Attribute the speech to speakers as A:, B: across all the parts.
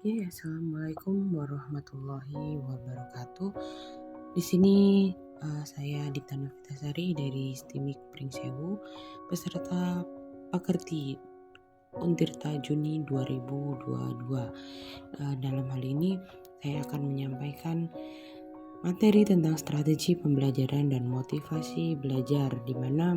A: Assalamualaikum warahmatullahi wabarakatuh. Di sini saya Dita Novitasari dari STIMIK Pringsewu, peserta Pakerti Untirta Juni 2022. Dalam hal ini saya akan menyampaikan materi tentang strategi pembelajaran dan motivasi belajar, di mana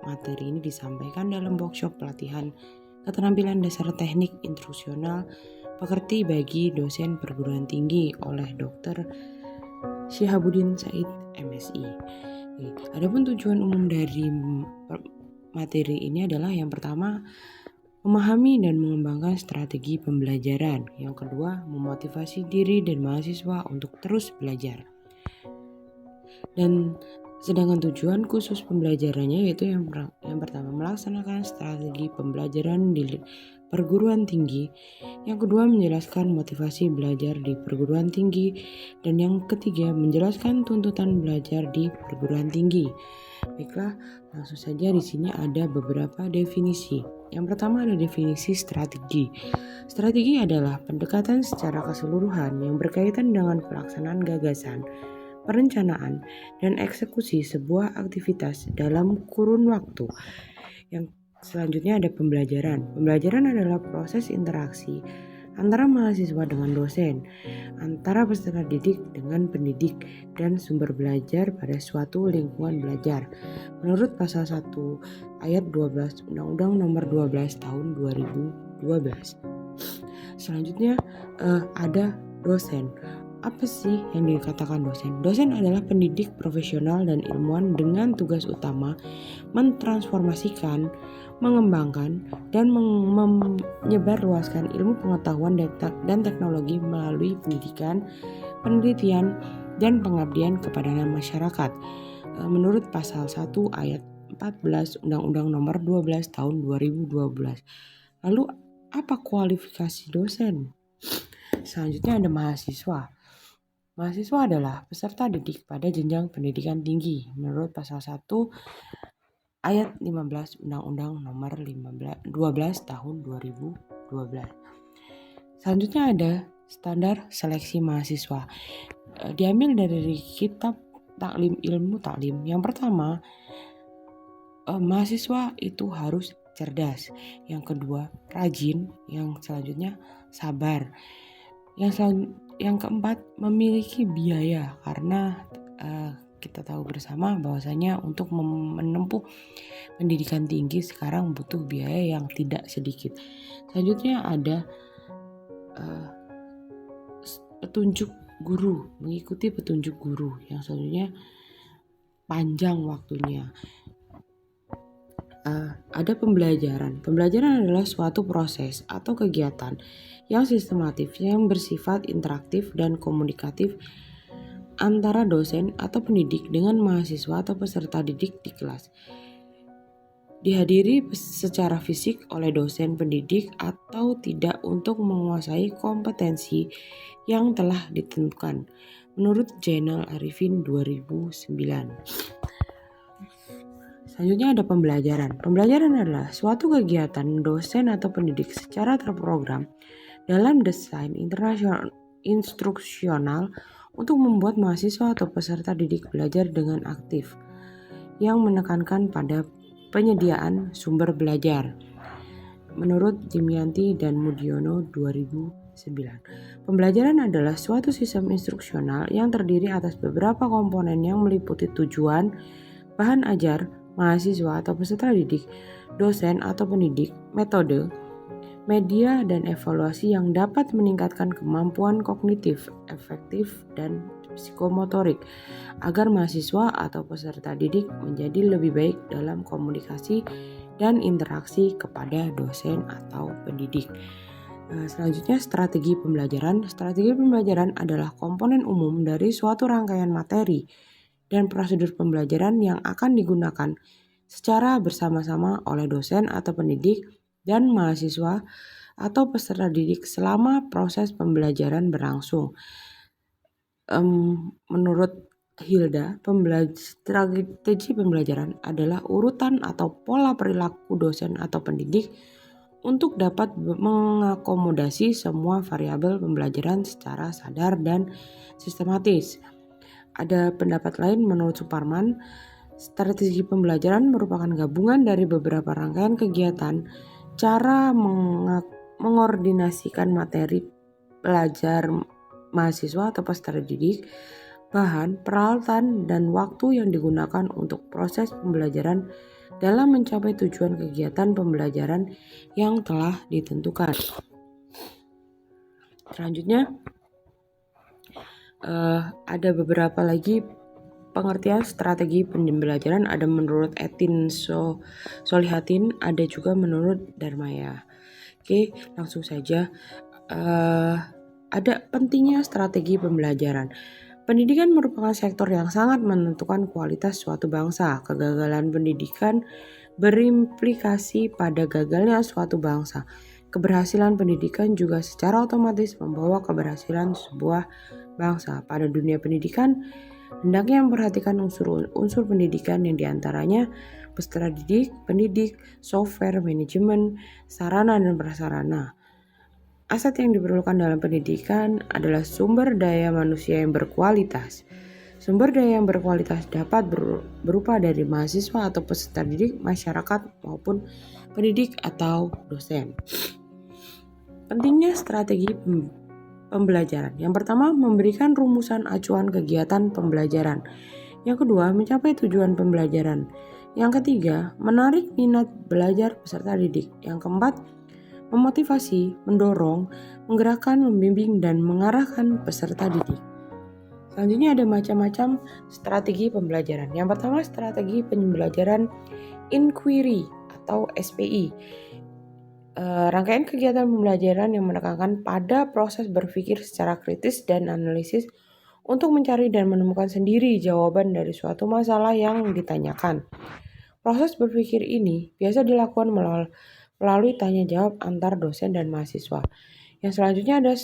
A: materi ini disampaikan dalam workshop pelatihan keterampilan dasar teknik instruksional Pekerti bagi dosen perguruan tinggi oleh Dr. Syihabuddin Said MSI. Adapun tujuan umum dari materi ini adalah yang pertama, memahami dan mengembangkan strategi pembelajaran. Yang kedua, memotivasi diri dan mahasiswa untuk terus belajar. Dan sedangkan tujuan khusus pembelajarannya yaitu yang pertama, melaksanakan strategi pembelajaran di perguruan tinggi. Yang kedua, menjelaskan motivasi belajar di perguruan tinggi. Dan yang ketiga, menjelaskan tuntutan belajar di perguruan tinggi. Baiklah, langsung saja di sini ada beberapa definisi. Yang pertama ada definisi strategi. Strategi adalah pendekatan secara keseluruhan yang berkaitan dengan pelaksanaan gagasan, perencanaan, dan eksekusi sebuah aktivitas dalam kurun waktu. Yang selanjutnya ada pembelajaran. Pembelajaran adalah proses interaksi antara mahasiswa dengan dosen, antara peserta didik dengan pendidik, dan sumber belajar pada suatu lingkungan belajar. Menurut pasal 1 ayat 12 Undang-Undang Nomor 12 Tahun 2012. Selanjutnya ada dosen. Apa sih yang dikatakan dosen? Dosen adalah pendidik profesional dan ilmuwan dengan tugas utama mentransformasikan, mengembangkan, dan menyebarluaskan ilmu pengetahuan dan teknologi melalui pendidikan, penelitian, dan pengabdian kepada masyarakat. Menurut pasal 1 ayat 14 Undang-Undang Nomor 12 Tahun 2012. Lalu apa kualifikasi dosen? Selanjutnya ada mahasiswa. Mahasiswa adalah peserta didik pada jenjang pendidikan tinggi menurut pasal 1 ayat 15 Undang-Undang Nomor 12 Tahun 2012. Selanjutnya ada standar seleksi mahasiswa. Diambil dari kitab Taklim Ilmu Taklim. Yang pertama, mahasiswa itu harus cerdas. Yang kedua, rajin. Yang selanjutnya, sabar. Yang keempat, memiliki biaya, karena kita tahu bersama bahwasanya untuk menempuh pendidikan tinggi sekarang butuh biaya yang tidak sedikit. Selanjutnya ada petunjuk guru, mengikuti petunjuk guru. Yang selanjutnya panjang waktunya. Ada pembelajaran. Pembelajaran adalah suatu proses atau kegiatan yang sistematif, yang bersifat interaktif dan komunikatif antara dosen atau pendidik dengan mahasiswa atau peserta didik di kelas. Dihadiri secara fisik oleh dosen pendidik atau tidak untuk menguasai kompetensi yang telah ditentukan menurut Zainal Arifin 2009. Selanjutnya ada pembelajaran. Pembelajaran adalah suatu kegiatan dosen atau pendidik secara terprogram dalam desain instruksional untuk membuat mahasiswa atau peserta didik belajar dengan aktif, yang menekankan pada penyediaan sumber belajar. Menurut Dimyanti dan Mudiono 2009. Pembelajaran adalah suatu sistem instruksional yang terdiri atas beberapa komponen yang meliputi tujuan, bahan ajar, mahasiswa atau peserta didik, dosen atau pendidik, metode, media, dan evaluasi yang dapat meningkatkan kemampuan kognitif, efektif, dan psikomotorik agar mahasiswa atau peserta didik menjadi lebih baik dalam komunikasi dan interaksi kepada dosen atau pendidik. Selanjutnya strategi pembelajaran. Strategi pembelajaran adalah komponen umum dari suatu rangkaian materi dan prosedur pembelajaran yang akan digunakan secara bersama-sama oleh dosen atau pendidik dan mahasiswa atau peserta didik selama proses pembelajaran berlangsung. Menurut Hilda, strategi pembelajaran adalah urutan atau pola perilaku dosen atau pendidik untuk dapat mengakomodasi semua variabel pembelajaran secara sadar dan sistematis. Ada pendapat lain menurut Suparman, strategi pembelajaran merupakan gabungan dari beberapa rangkaian kegiatan, cara mengordinasikan materi belajar mahasiswa atau peserta didik, bahan, peralatan, dan waktu yang digunakan untuk proses pembelajaran dalam mencapai tujuan kegiatan pembelajaran yang telah ditentukan. Selanjutnya, ada beberapa lagi pengertian strategi pembelajaran. Ada menurut Etin Solihatin, ada juga menurut Dharmaya. Oke, langsung saja. Ada pentingnya strategi pembelajaran. Pendidikan merupakan sektor yang sangat menentukan kualitas suatu bangsa. Kegagalan pendidikan berimplikasi pada gagalnya suatu bangsa. Keberhasilan pendidikan juga secara otomatis membawa keberhasilan sebuah bangsa. Pada dunia pendidikan, hendaknya memperhatikan unsur pendidikan yang diantaranya peserta didik, pendidik, software, manajemen, sarana dan prasarana. Aset yang diperlukan dalam pendidikan adalah sumber daya manusia yang berkualitas. Sumber daya yang berkualitas dapat berupa dari mahasiswa atau peserta didik, masyarakat, maupun pendidik atau dosen. Pentingnya strategi pembelajaran. Yang pertama, memberikan rumusan acuan kegiatan pembelajaran. Yang kedua, mencapai tujuan pembelajaran. Yang ketiga, menarik minat belajar peserta didik. Yang keempat, memotivasi, mendorong, menggerakkan, membimbing, dan mengarahkan peserta didik. Selanjutnya ada macam-macam strategi pembelajaran. Yang pertama, strategi pembelajaran inquiry atau SPI. Rangkaian kegiatan pembelajaran yang menekankan pada proses berpikir secara kritis dan analisis untuk mencari dan menemukan sendiri jawaban dari suatu masalah yang ditanyakan. Proses berpikir ini biasa dilakukan melalui tanya jawab antar dosen dan mahasiswa. Yang selanjutnya ada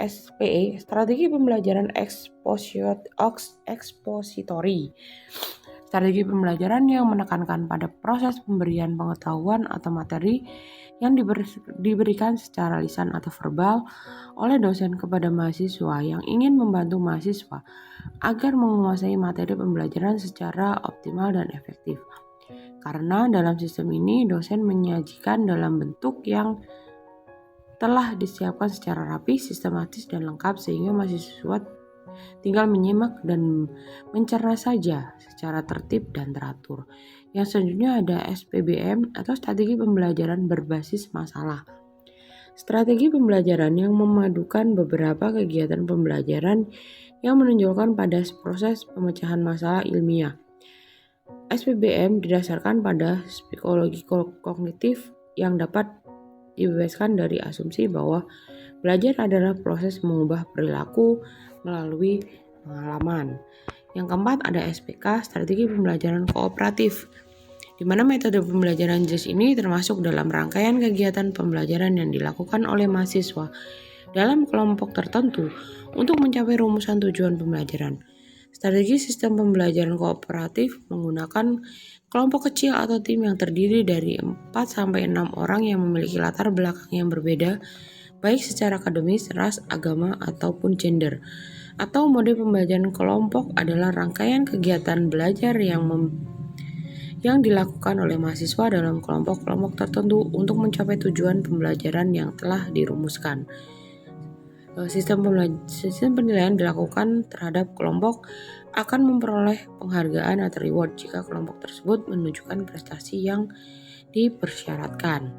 A: SPE, strategi pembelajaran ekspositori. Strategi pembelajaran yang menekankan pada proses pemberian pengetahuan atau materi yang diberikan secara lisan atau verbal oleh dosen kepada mahasiswa yang ingin membantu mahasiswa agar menguasai materi pembelajaran secara optimal dan efektif. Karena dalam sistem ini dosen menyajikan dalam bentuk yang telah disiapkan secara rapi, sistematis, dan lengkap sehingga mahasiswa tinggal menyimak dan mencerna saja secara tertib dan teratur. Yang selanjutnya ada SPBM atau strategi pembelajaran berbasis masalah. Strategi pembelajaran yang memadukan beberapa kegiatan pembelajaran yang menonjolkan pada proses pemecahan masalah ilmiah. SPBM didasarkan pada psikologi kognitif yang dapat dibebaskan dari asumsi bahwa belajar adalah proses mengubah perilaku melalui pengalaman. Yang keempat ada SPK, strategi pembelajaran kooperatif, di mana metode pembelajaran JES ini termasuk dalam rangkaian kegiatan pembelajaran yang dilakukan oleh mahasiswa dalam kelompok tertentu untuk mencapai rumusan tujuan pembelajaran. Strategi sistem pembelajaran kooperatif menggunakan kelompok kecil atau tim yang terdiri dari 4-6 orang yang memiliki latar belakang yang berbeda, baik secara akademis, ras, agama, ataupun gender. Atau mode pembelajaran kelompok adalah rangkaian kegiatan belajar yang dilakukan oleh mahasiswa dalam kelompok-kelompok tertentu untuk mencapai tujuan pembelajaran yang telah dirumuskan. Sistem penilaian dilakukan terhadap kelompok akan memperoleh penghargaan atau reward jika kelompok tersebut menunjukkan prestasi yang dipersyaratkan.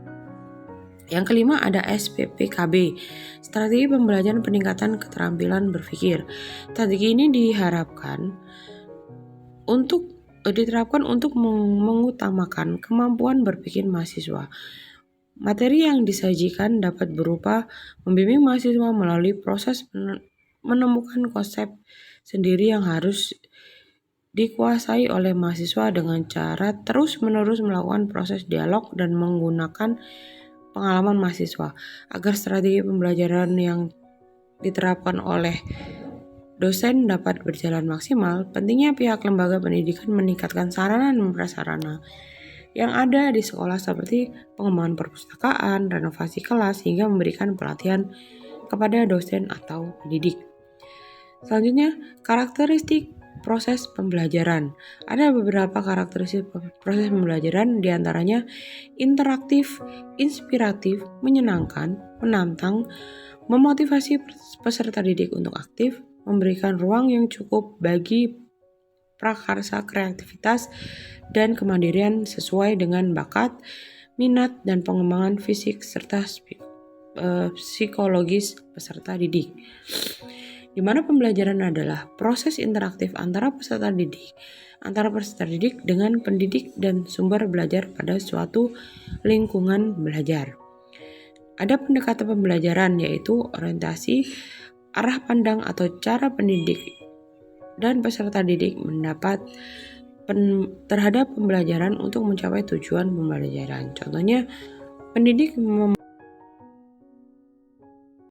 A: Yang kelima ada SPPKB, strategi pembelajaran peningkatan keterampilan berpikir. Strategi ini diterapkan untuk mengutamakan kemampuan berpikir mahasiswa. Materi yang disajikan dapat berupa membimbing mahasiswa melalui proses menemukan konsep sendiri yang harus dikuasai oleh mahasiswa dengan cara terus-menerus melakukan proses dialog dan menggunakan pengalaman mahasiswa. Agar strategi pembelajaran yang diterapkan oleh dosen dapat berjalan maksimal, pentingnya pihak lembaga pendidikan meningkatkan sarana dan prasarana yang ada di sekolah seperti pengembangan perpustakaan, renovasi kelas, hingga memberikan pelatihan kepada dosen atau pendidik. Selanjutnya, karakteristik proses pembelajaran. Ada beberapa karakteristik proses pembelajaran, diantaranya interaktif, inspiratif, menyenangkan, menantang, memotivasi peserta didik untuk aktif, memberikan ruang yang cukup bagi prakarsa kreativitas dan kemandirian sesuai dengan bakat, minat, dan pengembangan fisik serta psikologis peserta didik. Di mana pembelajaran adalah proses interaktif antara peserta didik dengan pendidik dan sumber belajar pada suatu lingkungan belajar. Ada pendekatan pembelajaran yaitu orientasi, arah pandang atau cara pendidik dan peserta didik mendapat terhadap pembelajaran untuk mencapai tujuan pembelajaran. Contohnya, pendidik